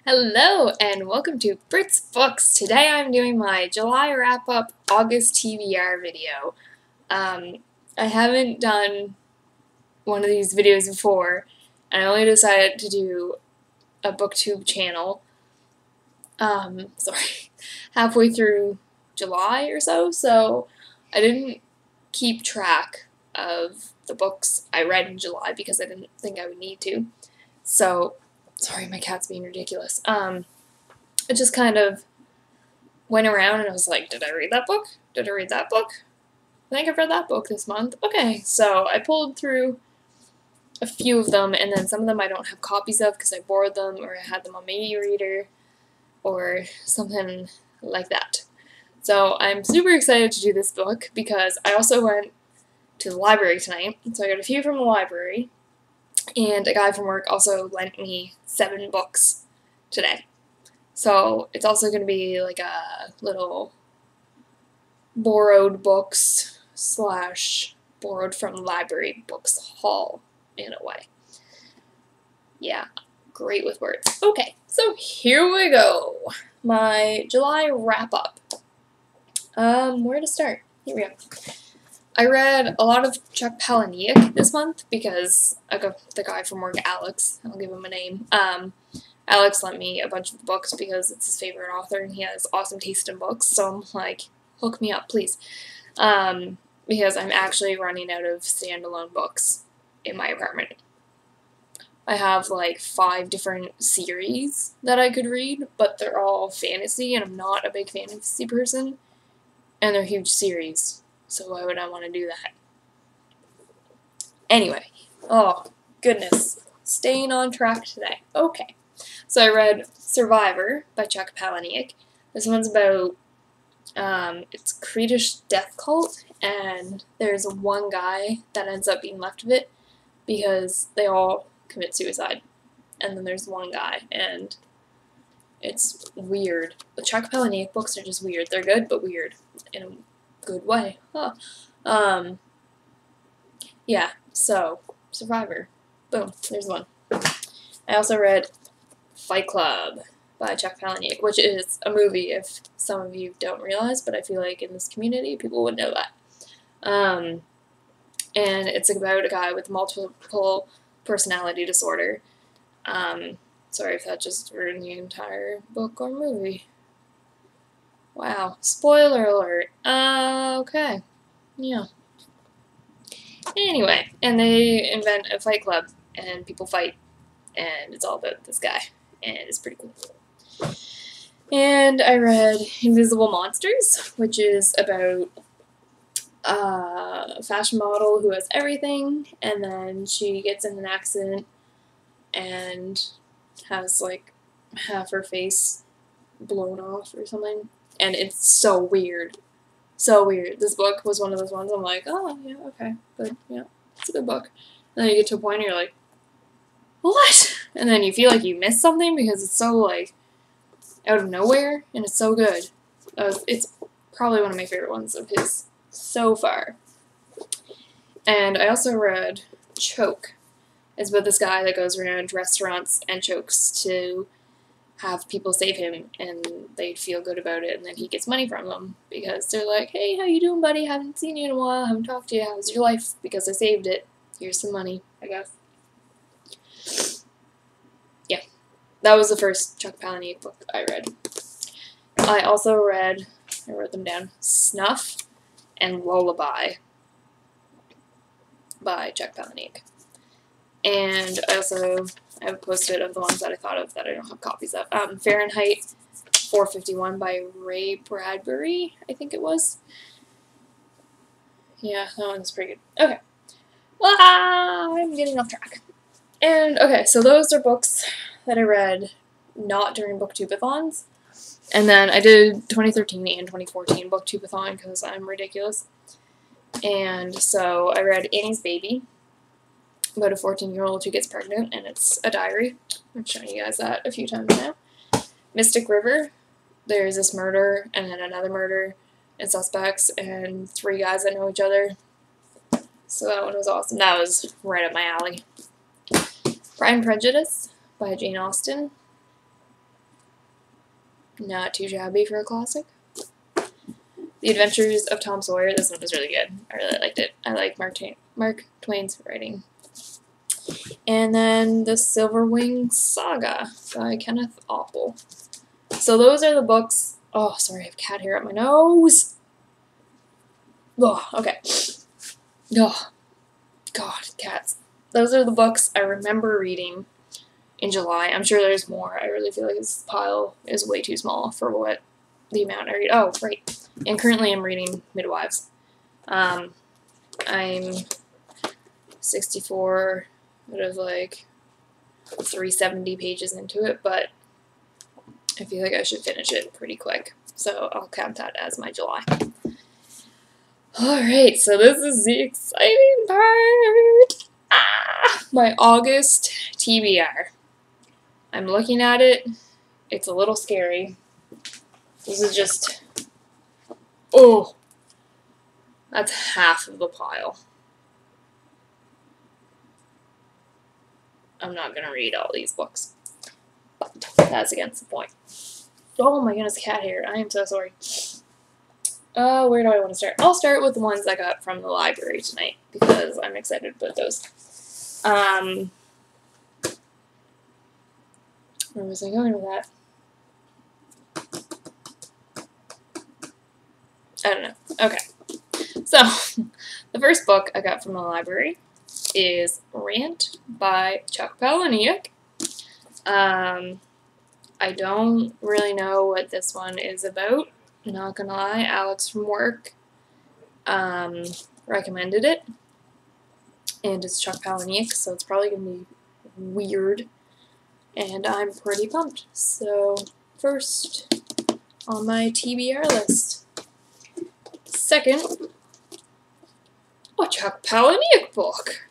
Hello and welcome to BrittsBooks. Today I'm doing my July wrap-up August TBR video. I haven't done one of these videos before, and I only decided to do a booktube channel halfway through July or so I didn't keep track of the books I read in July because I didn't think I would need to. So, sorry, my cat's being ridiculous. It just kind of went around and I was like, did I read that book? Did I read that book? I think I've read that book this month. Okay, so I pulled through a few of them, and then some of them I don't have copies of because I borrowed them or I had them on my e-reader or something like that. So I'm super excited to do this book because I also went to the library tonight, so I got a few from the library, and a guy from work also lent me 7 books today. So it's also going to be like a little borrowed books / borrowed from library books haul in a way. Yeah, great with words. Okay, so here we go. My July wrap-up. Where to start? Here we go. I read a lot of Chuck Palahniuk this month because the guy from work, Alex, I'll give him a name, Alex lent me a bunch of the books because it's his favorite author and he has awesome taste in books, so I'm like, hook me up, please. Because I'm actually running out of standalone books in my apartment. I have like 5 different series that I could read, but they're all fantasy, and I'm not a big fantasy person, and they're huge series, so why would I want to do that? Anyway, oh, goodness, staying on track today. Okay, so I read Survivor by Chuck Palahniuk. This one's about, it's Swedish death cult, and there's one guy that ends up being left of it because they all commit suicide, and then there's one guy, and it's weird. The Chuck Palahniuk books are just weird. They're good, but weird in a good way. Huh. Yeah, so, Survivor. Boom, there's one. I also read Fight Club by Chuck Palahniuk, which is a movie if some of you don't realize, but I feel like in this community people would know that. And it's about a guy with multiple personality disorder. Sorry if that just ruined the entire book or movie. Wow. Spoiler alert. Okay. Yeah. Anyway, and they invent a fight club, and people fight, and it's all about this guy, and it's pretty cool. And I read Invisible Monsters, which is about a fashion model who has everything, and then she gets in an accident and has like half her face blown off or something, and it's so weird. So weird. This book was one of those ones I'm like, oh, yeah, okay, good, yeah, it's a good book. And then you get to a point where you're like, what? And then you feel like you missed something because it's so, like, out of nowhere, and it's so good. It's probably one of my favorite ones of his so far. And I also read Choke. It's about this guy that goes around restaurants and chokes to have people save him, and they feel good about it, and then he gets money from them because they're like, hey, how you doing, buddy? Haven't seen you in a while, haven't talked to you, how's your life? Because I saved it. Here's some money, I guess. Yeah, that was the first Chuck Palahniuk book I read. I also read, I wrote them down, Snuff and Lullaby by Chuck Palahniuk. And I also have a post-it of the ones that I thought of that I don't have copies of. Fahrenheit 451 by Ray Bradbury, I think it was. Yeah, that one's pretty good. Okay. I'm getting off track. And, okay, so those are books that I read not during Booktubeathons. And then I did 2013 and 2014 Booktubeathon because I'm ridiculous. And so I read Annie's Baby, about a 14-year-old who gets pregnant, and it's a diary. I've shown you guys that a few times now. Mystic River, there's this murder, and then another murder, and suspects, and 3 guys that know each other. So that one was awesome. That was right up my alley. Pride and Prejudice by Jane Austen. Not too shabby for a classic. The Adventures of Tom Sawyer. This one was really good. I really liked it. I like Mark Twain's writing. And then the Silverwing Saga by Kenneth Apple. So those are the books. Oh, sorry, I have cat hair up my nose. Oh, okay. Oh, God, cats. Those are the books I remember reading in July. I'm sure there's more. I really feel like this pile is way too small for what the amount I read. Oh, right. And currently I'm reading Midwives. I'm 64 out of like 370 pages into it, but I feel like I should finish it pretty quick. So I'll count that as my July. Alright, so this is the exciting part. My August TBR. I'm looking at it. It's a little scary. This is just... Oh! That's half of the pile. I'm not going to read all these books. But that's against the point. Oh my goodness, cat hair. I am so sorry. Where do I want to start? I'll start with the ones I got from the library tonight, because I'm excited about those. Where was I going with that? I don't know. Okay. So, the first book I got from the library is Rant by Chuck Palahniuk. I don't really know what this one is about. Not gonna lie, Alex from work recommended it, and it's Chuck Palahniuk, so it's probably gonna be weird, and I'm pretty pumped. So, first on my TBR list. Second, a Chuck Palahniuk book.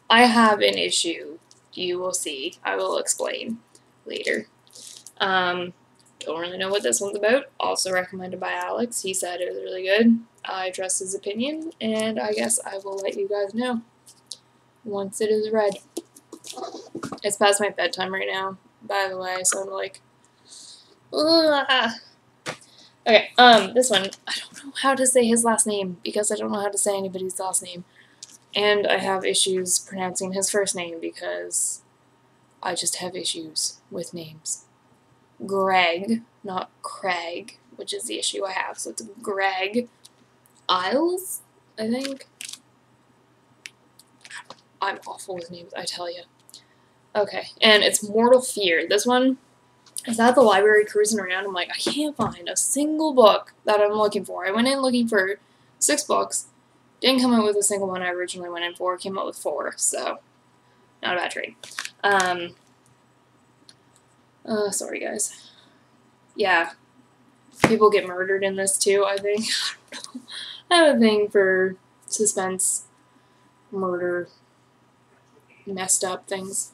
I have an issue. You will see. I will explain later. Don't really know what this one's about. Also recommended by Alex. He said it was really good. I trust his opinion, and I guess I will let you guys know once it is read. It's past my bedtime right now, by the way, so I'm like, ugh. Okay, this one, I don't know how to say his last name, because I don't know how to say anybody's last name, and I have issues pronouncing his first name, because I just have issues with names. Greg, not Craig, which is the issue I have, so it's Greg Isles, I think. I'm awful with names, I tell you. Okay, and it's Mortal Fear. This one is at the library cruising around. I'm like, I can't find a single book that I'm looking for. I went in looking for 6 books. Didn't come up with a single one I originally went in for. Came up with 4, so not a bad trade. Sorry guys. Yeah, people get murdered in this too, I think. I don't know. I have a thing for suspense, murder, messed up things.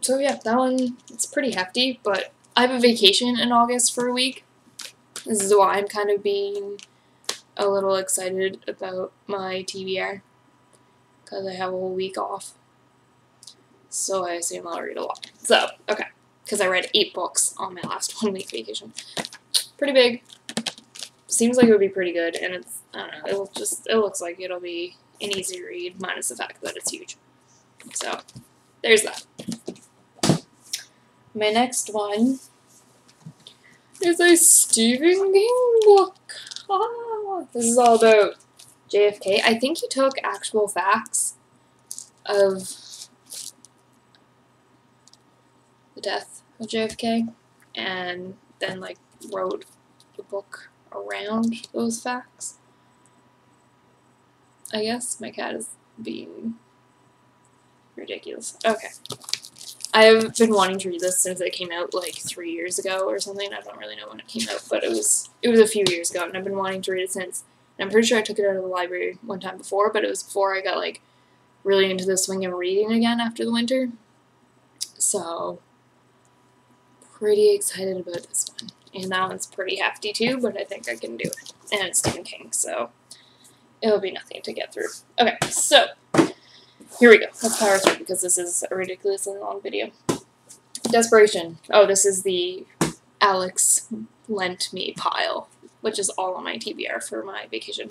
So yeah, that one, it's pretty hefty, but I have a vacation in August for a week. This is why I'm kind of being a little excited about my TBR, because I have a whole week off. So I assume I'll read a lot. So, okay, because I read 8 books on my last 1 week vacation. Pretty big. Seems like it would be pretty good, and it's, I don't know, it looks like it'll be an easy read, minus the fact that it's huge. So, there's that. My next one is a Stephen King book. This is all about JFK. I think he took actual facts of the death of JFK and then, like, wrote the book around those facts. I guess my cat is being ridiculous. Okay. I've been wanting to read this since it came out like 3 years ago or something. I don't really know when it came out, but it was a few years ago, and I've been wanting to read it since. And I'm pretty sure I took it out of the library one time before, but it was before I got like really into the swing of reading again after the winter. So, pretty excited about this one. And that one's pretty hefty too, but I think I can do it. And it's Stephen King, so it'll be nothing to get through. Okay, so here we go. Let's power through because this is a ridiculously long video. Desperation. Oh, this is the Alex lent me pile, which is all on my TBR for my vacation.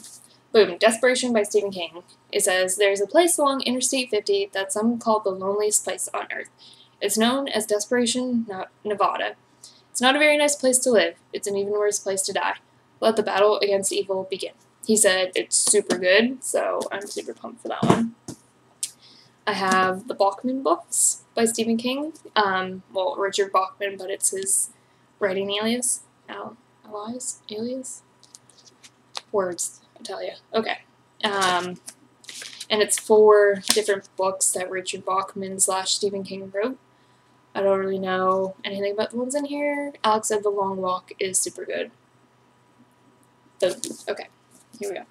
Boom, Desperation by Stephen King. It says, there's a place along Interstate 50 that some call the loneliest place on earth. It's known as Desperation, Nevada. It's not a very nice place to live. It's an even worse place to die. Let the battle against evil begin. He said it's super good, so I'm super pumped for that one. I have the Bachman books by Stephen King. Well, Richard Bachman, but it's his writing alias. Alias? Words, I tell you. Okay. And it's 4 different books that Richard Bachman / Stephen King wrote. I don't really know anything about the ones in here. Alex said The Long Walk is super good. Okay, here we go.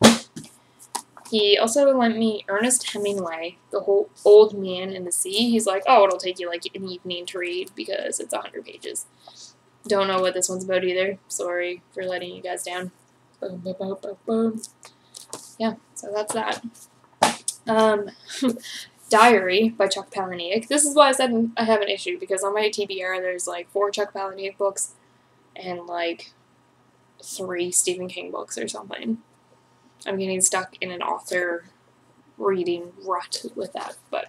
He also lent me Ernest Hemingway, The Whole Old Man in the Sea. He's like, oh, it'll take you like an evening to read because it's 100 pages. Don't know what this one's about either. Sorry for letting you guys down. Boom, boom, boom, boom, boom. Yeah, so that's that. Diary by Chuck Palahniuk. This is why I said I have an issue, because on my TBR there's like 4 Chuck Palahniuk books and like 3 Stephen King books or something. I'm getting stuck in an author reading rut with that, but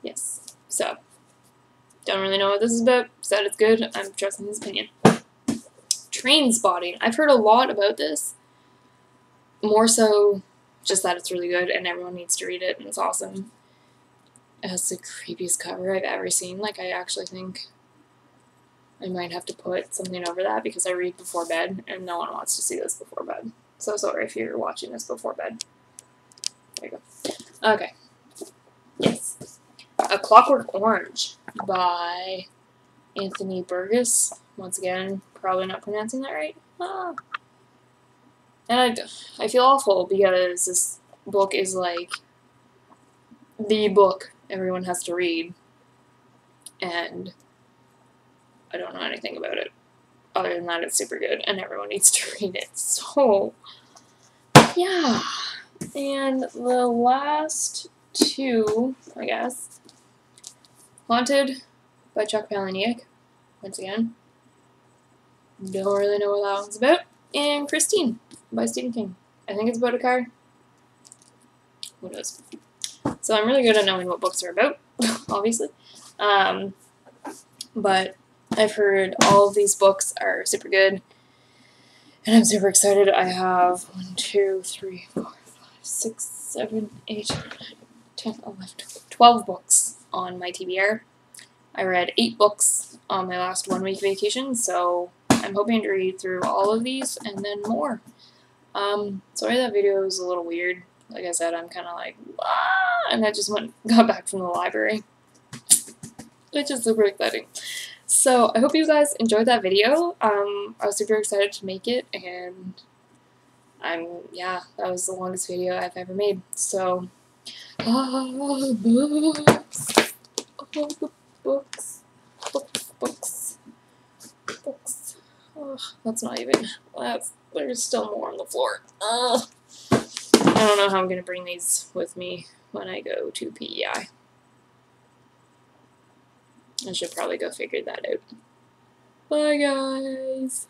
yes. So, don't really know what this is about. Said it's good. I'm trusting his opinion. Trainspotting. I've heard a lot about this. More so just that it's really good and everyone needs to read it and it's awesome. It has the creepiest cover I've ever seen. Like, I actually think I might have to put something over that because I read before bed and no one wants to see this before bed. So sorry if you're watching this before bed. There you go. Okay. Yes. A Clockwork Orange by Anthony Burgess. Once again, probably not pronouncing that right. Ah. And I feel awful because this book is like the book everyone has to read. And I don't know anything about it. Other than that, it's super good and everyone needs to read it. So, yeah. And the last 2, I guess. Haunted by Chuck Palahniuk. Once again. Don't really know what that one's about. And Christine by Stephen King. I think it's about a car. Who knows? So I'm really good at knowing what books are about, obviously. But I've heard all of these books are super good. And I'm super excited. I have 1, 2, 3, 4, 5, 6, 7, 8, 9, 10, 11, 12 books on my TBR. I read 8 books on my last 1-week vacation, so I'm hoping to read through all of these and then more. Sorry that video was a little weird. Like I said, I'm kind of like, ah, and I just got back from the library, which is super exciting. So I hope you guys enjoyed that video. I was super excited to make it, and yeah, that was the longest video I've ever made. So, books, books. Oh, that's not even. There's still more on the floor. I don't know how I'm gonna bring these with me when I go to PEI. I should probably go figure that out. Bye, guys.